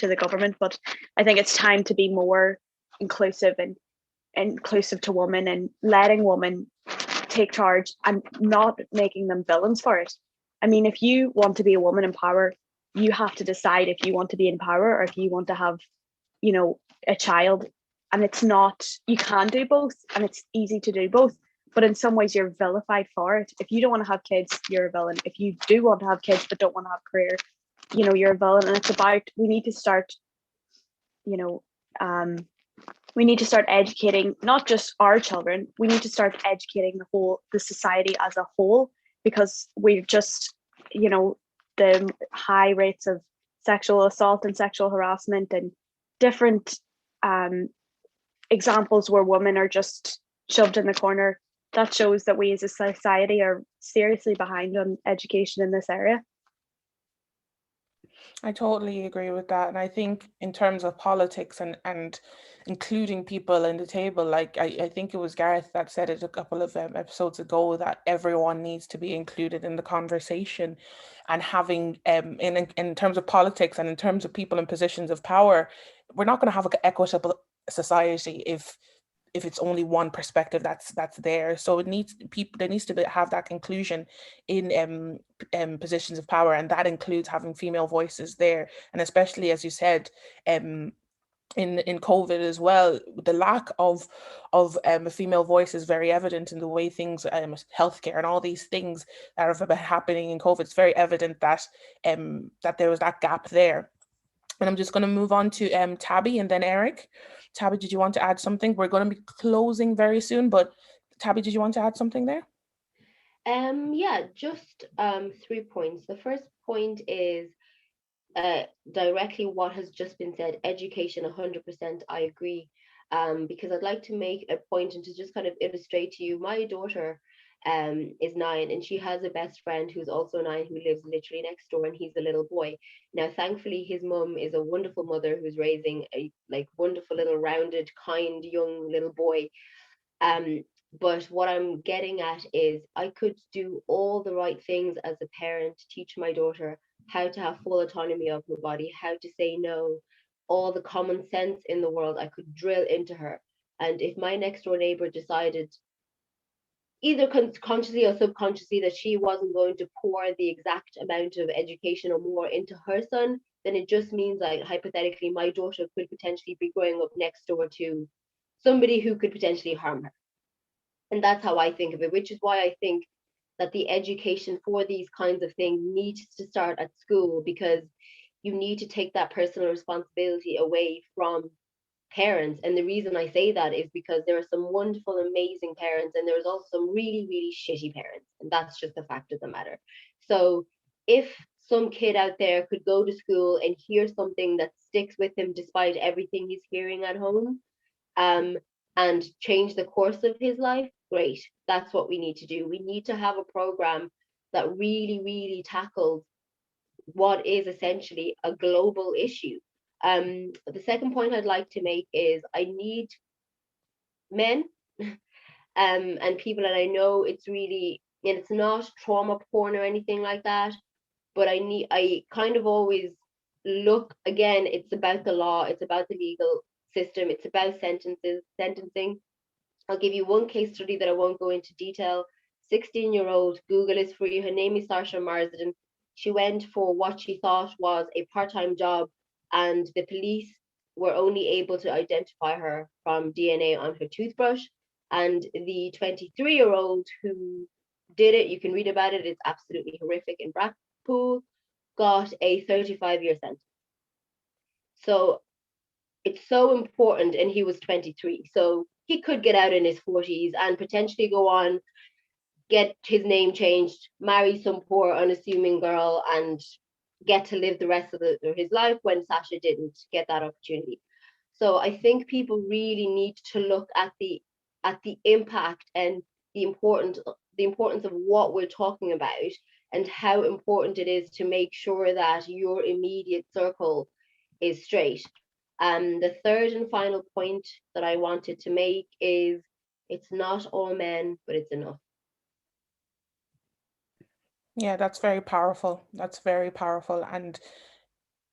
the government, but I think it's time to be more inclusive and inclusive to women, and letting women take charge and not making them villains for it. I mean, if you want to be a woman in power, you have to decide if you want to be in power or if you want to have, you know, a child. And it's not, you can do both, and it's easy to do both, but in some ways you're vilified for it. If you don't want to have kids, you're a villain. If you do want to have kids but don't want to have a career, you know, you're a villain. And it's about, we need to start, you know, we need to start educating not just our children, we need to start educating the society as a whole, because we've just, you know, the high rates of sexual assault and sexual harassment and different examples where women are just shoved in the corner, that shows that we as a society are seriously behind on education in this area. I totally agree with that. And I think in terms of politics and including people in the table, like I think it was Gareth that said it a couple of episodes ago, that everyone needs to be included in the conversation, and having in terms of politics and in terms of people in positions of power, we're not going to have an equitable society if it's only one perspective that's there. So it needs people, there needs to have that inclusion in positions of power, and that includes having female voices there. And especially, as you said, in COVID as well, the lack of a female voice is very evident in the way things, healthcare and all these things that have been happening in COVID. It's very evident that that there was that gap there. And I'm just going to move on to Tabby and then Eric. Tabby, did you want to add something? We're going to be closing very soon, but Tabby, did you want to add something there? Yeah, just 3 points. The first point is directly what has just been said. Education, 100%, I agree. Because I'd like to make a point and to just kind of illustrate to you, my daughter is 9, and she has a best friend who's also 9, who lives literally next door, and he's a little boy. Now, thankfully, his mum is a wonderful mother who's raising a wonderful little rounded, kind, young little boy. But what I'm getting at is I could do all the right things as a parent, teach my daughter how to have full autonomy of my body, how to say no, all the common sense in the world I could drill into her. And if my next door neighbor decided, either consciously or subconsciously, that she wasn't going to pour the exact amount of education or more into her son, then it just means, like, hypothetically, my daughter could potentially be growing up next door to somebody who could potentially harm her. And that's how I think of it, which is why I think that the education for these kinds of things needs to start at school, because you need to take that personal responsibility away from parents. And the reason I say that is because there are some wonderful, amazing parents, and there's also some really, really shitty parents. And that's just the fact of the matter. So if some kid out there could go to school and hear something that sticks with him despite everything he's hearing at home, and change the course of his life, great. That's what we need to do. We need to have a program that really, really tackles what is essentially a global issue. The second point I'd like to make is I need men and people, and I know it's really, and it's not trauma porn or anything like that, but I kind of always look, again, it's about the law, it's about the legal system, it's about sentencing. I'll give you one case study that I won't go into detail. 16-year-old, Google is free, her name is Sasha Marsden. She went for what she thought was a part-time job, and the police were only able to identify her from DNA on her toothbrush. And the 23-year-old who did it, you can read about it, it's absolutely horrific, in Blackpool, got a 35-year sentence. So it's so important, and he was 23, so he could get out in his 40s and potentially go on, get his name changed, marry some poor unassuming girl, and get to live the rest of his life when Sasha didn't get that opportunity. So I think people really need to look at the impact and the importance of what we're talking about, and how important it is to make sure that your immediate circle is straight. The third and final point that I wanted to make is, it's not all men, but it's enough. Yeah, that's very powerful. That's very powerful. And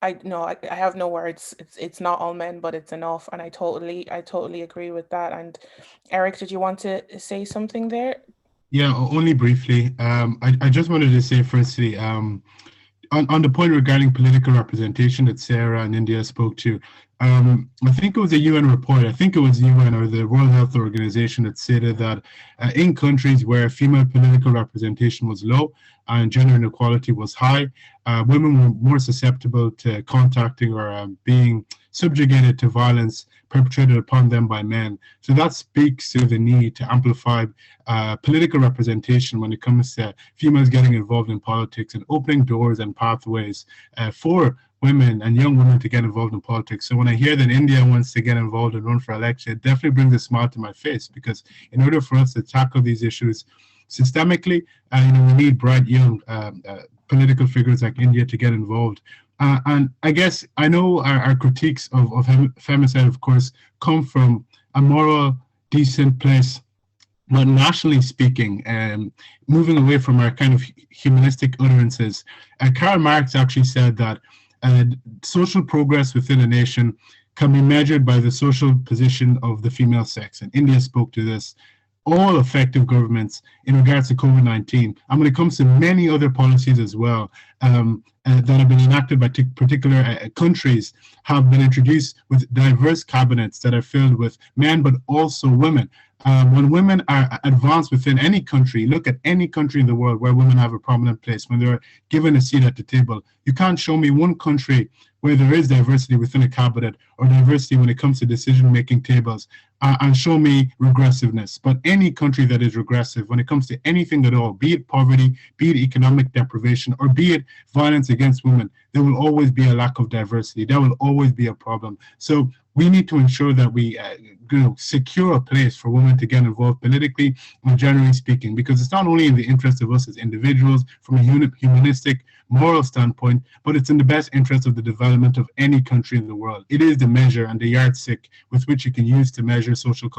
I no, I have no words. It's not all men, but it's enough. And I totally agree with that. And Eric, did you want to say something there? Yeah, only briefly. I just wanted to say firstly, on the point regarding political representation that Sarah and India spoke to, I think it was a UN report. I think it was UN or the World Health Organization that stated that in countries where female political representation was low and gender inequality was high, women were more susceptible to contacting or being subjugated to violence perpetrated upon them by men. So that speaks to the need to amplify political representation when it comes to females getting involved in politics and opening doors and pathways for women and young women to get involved in politics. So when I hear that India wants to get involved and run for election, it definitely brings a smile to my face, because in order for us to tackle these issues systemically, we need bright young political figures like India to get involved. And I guess I know our critiques of femicide, of course, come from a moral, decent place, but nationally speaking, moving away from our kind of humanistic utterances. Karl Marx actually said that social progress within a nation can be measured by the social position of the female sex. And India spoke to this. All effective governments in regards to COVID-19, and when it comes to many other policies as well, that have been enacted by particular countries, have been introduced with diverse cabinets that are filled with men, but also women. When women are advanced within any country, look at any country in the world where women have a prominent place, when they're given a seat at the table, you can't show me one country where there is diversity within a cabinet or diversity when it comes to decision-making tables, and show me regressiveness. But any country that is regressive when it comes to anything at all, be it poverty, be it economic deprivation, or be it violence against women, there will always be a lack of diversity. That will always be a problem. So we need to ensure that we secure a place for women to get involved politically, generally speaking, because it's not only in the interest of us as individuals from a humanistic, moral standpoint, but it's in the best interest of the development of any country in the world. It is the measure and the yardstick with which you can use to measure social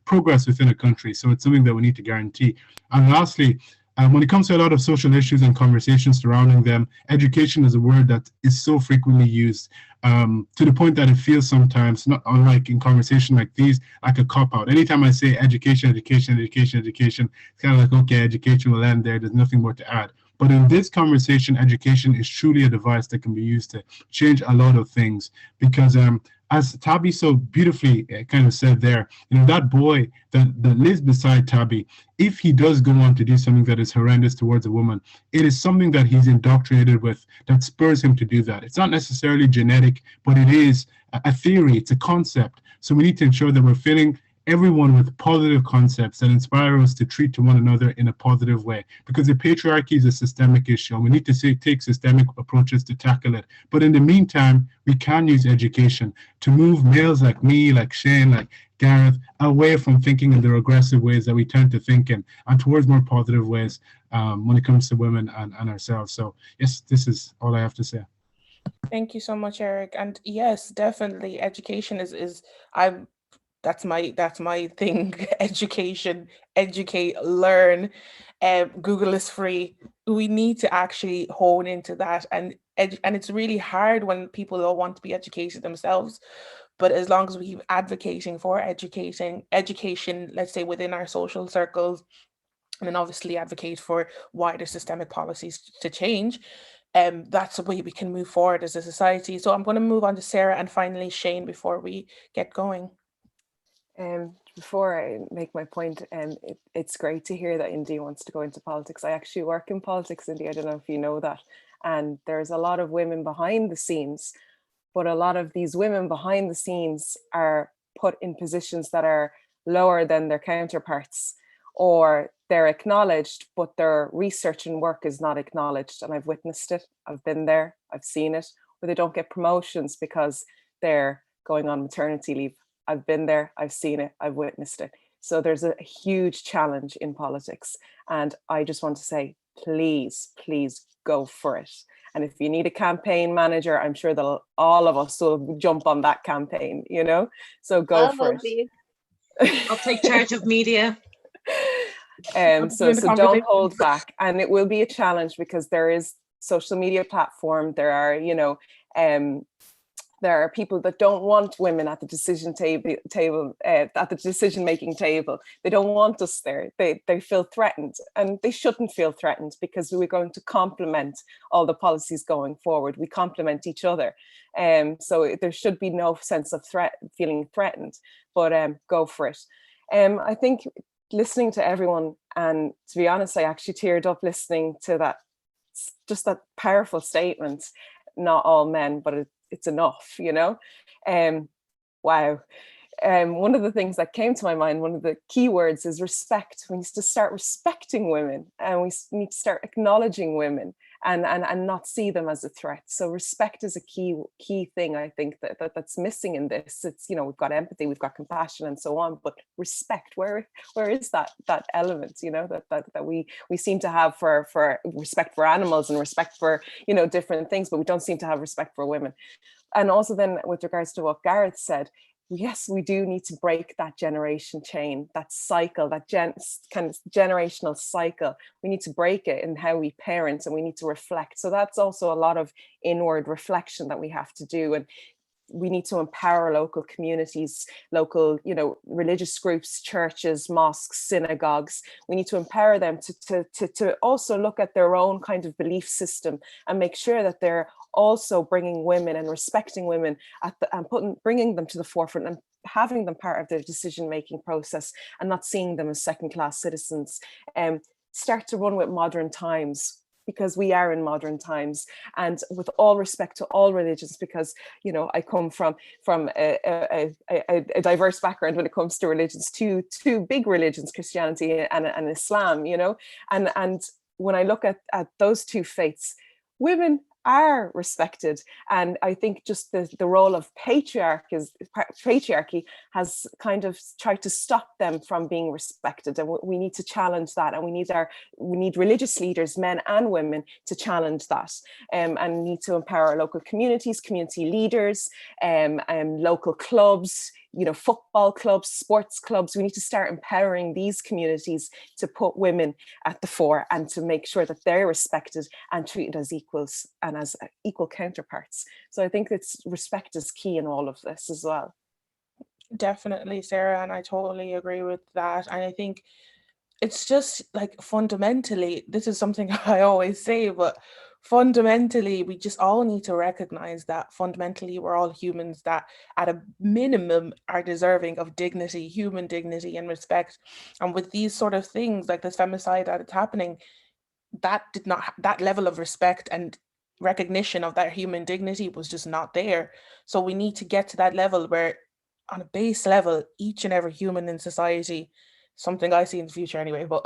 progress within a country. So it's something that we need to guarantee. And lastly, when it comes to a lot of social issues and conversations surrounding them, education is a word that is so frequently used, to the point that it feels sometimes, not unlike in conversation like these, like a cop-out. Anytime I say education, education, education, education, it's kind of like, okay, education will end there. There's nothing more to add. But in this conversation, education is truly a device that can be used to change a lot of things, because as Tabby so beautifully kind of said there, that boy that lives beside Tabby, if he does go on to do something that is horrendous towards a woman, it is something that he's indoctrinated with that spurs him to do that. It's not necessarily genetic, but it is a theory, it's a concept. So we need to ensure that we're filling everyone with positive concepts that inspire us to treat to one another in a positive way, because the patriarchy is a systemic issue and we need to take systemic approaches to tackle it. But in the meantime, we can use education to move males like me, like Shane, like Gareth, away from thinking in the regressive ways that we tend to think in, and towards more positive ways when it comes to women and ourselves. So yes, this is all I have to say. Thank you so much, Eric. And yes, definitely education is that's my thing. Education, educate, learn. Google is free. We need to actually hone into that, and it's really hard when people don't want to be educated themselves. But as long as we keep advocating for education, let's say within our social circles, and then obviously advocate for wider systemic policies to change, that's the way we can move forward as a society. So I'm going to move on to Sarah and finally Shane before we get going. Before I make my point, it's great to hear that India wants to go into politics. I actually work in politics, India. I don't know if you know that. And there's a lot of women behind the scenes but a lot of these women behind the scenes are put in positions that are lower than their counterparts, or they're acknowledged, but their research and work is not acknowledged. And I've witnessed it, I've been there, I've seen it, where they don't get promotions because they're going on maternity leave. I've been there, I've seen it, I've witnessed it. So there's a huge challenge in politics. And I just want to say, please, please go for it. And if you need a campaign manager, I'm sure that all of us will jump on that campaign, you know? So go for it. I'll take charge of media. So don't hold back. And it will be a challenge because there is social media platform. There are, you know, there are people that don't want women at the decision at the decision-making table. They don't want us there. They feel threatened, and they shouldn't feel threatened because we're going to complement all the policies going forward. We complement each other. So there should be no sense of feeling threatened, but go for it. I think listening to everyone, and to be honest, I actually teared up listening to that, just that powerful statement, not all men, but it's enough, you know. Wow. One of the things that came to my mind, one of the key words is respect. We need to start respecting women, and we need to start acknowledging women and not see them as a threat. So respect is a key thing, I think, that's missing in this. It's, you know, we've got empathy, we've got compassion and so on, but respect, where is that element, you know, that we seem to have for respect for animals and respect for, you know, different things, but we don't seem to have respect for women. And also then with regards to what Gareth said, yes, we do need to break that generation chain, that cycle, that kind of generational cycle. We need to break it in how we parent, and we need to reflect. So that's also a lot of inward reflection that we have to do. And we need to empower local communities, local, you know, religious groups, churches, mosques, synagogues. We need to empower them to also look at their own kind of belief system and make sure that they're also bringing women and respecting women and bringing them to the forefront and having them part of their decision-making process and not seeing them as second-class citizens. Start to run with modern times, because we are in modern times, and with all respect to all religions, because, you know, I come from a diverse background when it comes to religions, two big religions, Christianity and Islam, you know, and when I look at those two faiths, women are respected. And I think just the role of patriarchy has kind of tried to stop them from being respected. And we need to challenge that. And we need religious leaders, men and women, to challenge that, and need to empower local communities, community leaders, local clubs, you know, football clubs, sports clubs. We need to start empowering these communities to put women at the fore and to make sure that they're respected and treated as equals and as equal counterparts. So I think respect is key in all of this as well. Definitely, Sarah, and I totally agree with that. And I think it's just like fundamentally, this is something I always say, but fundamentally, we just all need to recognize that fundamentally we're all humans that at a minimum are deserving of dignity, human dignity and respect. And with these sort of things like this femicide that it's happening, that level of respect and recognition of that human dignity was just not there. So we need to get to that level where on a base level, each and every human in society, something I see in the future anyway, but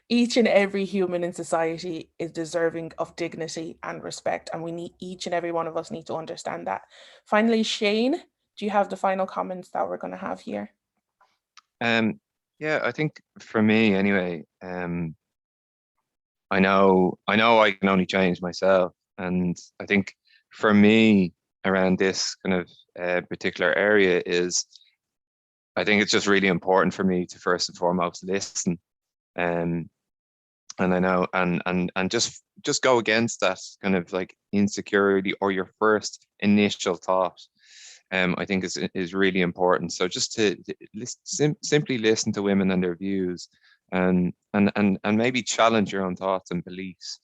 each and every human in society is deserving of dignity and respect. And each and every one of us need to understand that. Finally, Shane, do you have the final comments that we're going to have here? Yeah, I think for me anyway, I know I can only change myself. And I think for me around this kind of particular area is, I think it's just really important for me to first and foremost listen, and I know and just go against that kind of like insecurity or your first initial thought. I think is really important. So just to simply listen to women and their views, and maybe challenge your own thoughts and beliefs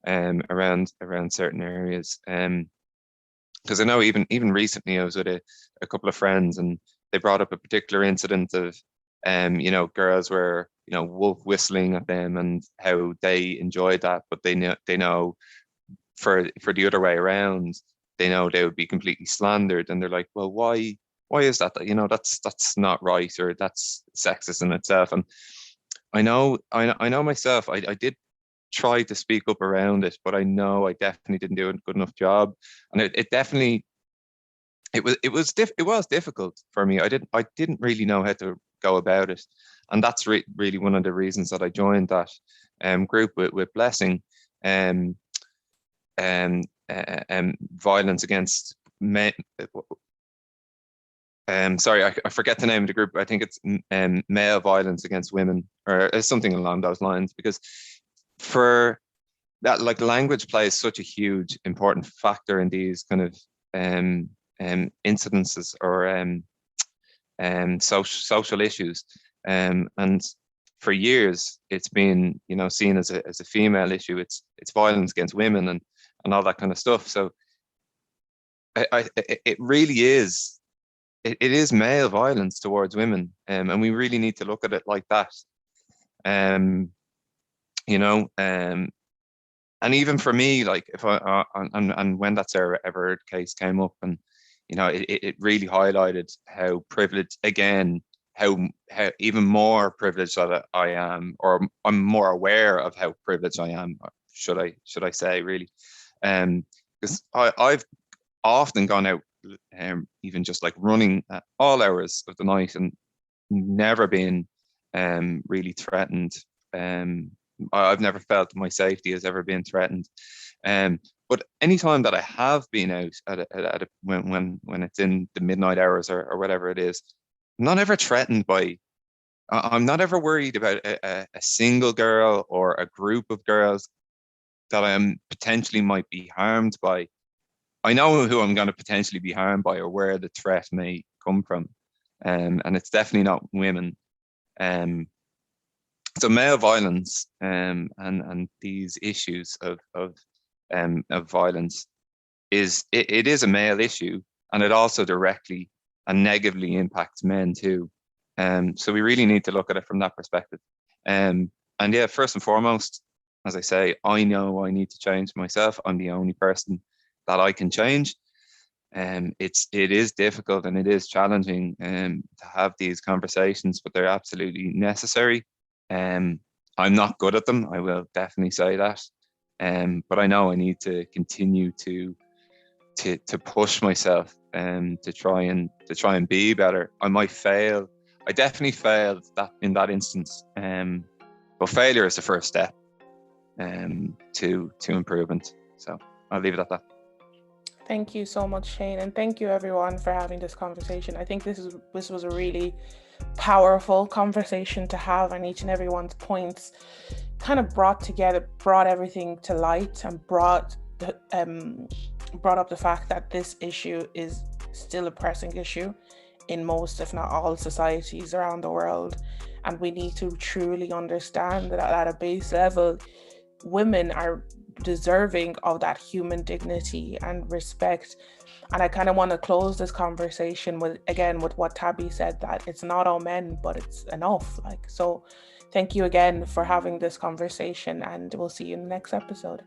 around certain areas. Because I know even recently I was with a couple of friends, and they brought up a particular incident of you know, girls were, you know, wolf whistling at them and how they enjoyed that, but they know for the other way around, they know they would be completely slandered, and they're like, well, why is that? You know, that's not right, or that's sexist in itself. And I know myself, I did try to speak up around it, but I know I definitely didn't do a good enough job. And it definitely, it was difficult for me. I didn't really know how to go about it. And that's really one of the reasons that I joined that group with Blessing, violence against men. Sorry, I forget the name of the group. I think it's male violence against women, or something along those lines. Because for that, like, language plays such a huge, important factor in these kind of incidences or social issues. And for years, it's been, you know, seen as a female issue. It's violence against women and all that kind of stuff. So it really is. It is male violence towards women, and we really need to look at it like that. You know, and even for me, like, if and when that Sarah Everard case came up, and you know, it really highlighted how privileged, again, how even more privileged that I am, or I'm more aware of how privileged I am, should I say, really, because I've often gone out, even just like running at all hours of the night, and never been really threatened. I've never felt my safety has ever been threatened. But anytime that I have been out when it's in the midnight hours or whatever it is, I'm not ever threatened by. I'm not ever worried about a single girl or a group of girls that I potentially might be harmed by. I know who I'm going to potentially be harmed by, or where the threat may come from, and it's definitely not women. So male violence and these issues of violence is a male issue, and it also directly and negatively impacts men too. So we really need to look at it from that perspective. And yeah, first and foremost, as I say, I know I need to change myself. I'm the only person that I can change. It is difficult and it is challenging to have these conversations, but they're absolutely necessary. I'm not good at them, I will definitely say that. But I know I need to continue to push myself to try and be better. I might fail. I definitely failed in that instance. But failure is the first step to improvement. So I'll leave it at that. Thank you so much, Shane, and thank you everyone for having this conversation. I think this was a really powerful conversation to have, and each and everyone's points kind of brought everything to light, and brought up the fact that this issue is still a pressing issue in most, if not all, societies around the world. And we need to truly understand that at a base level, women are deserving of that human dignity and respect. And I kind of want to close this conversation with what Tabby said, that it's not all men, but it's enough. So thank you again for having this conversation, and we'll see you in the next episode.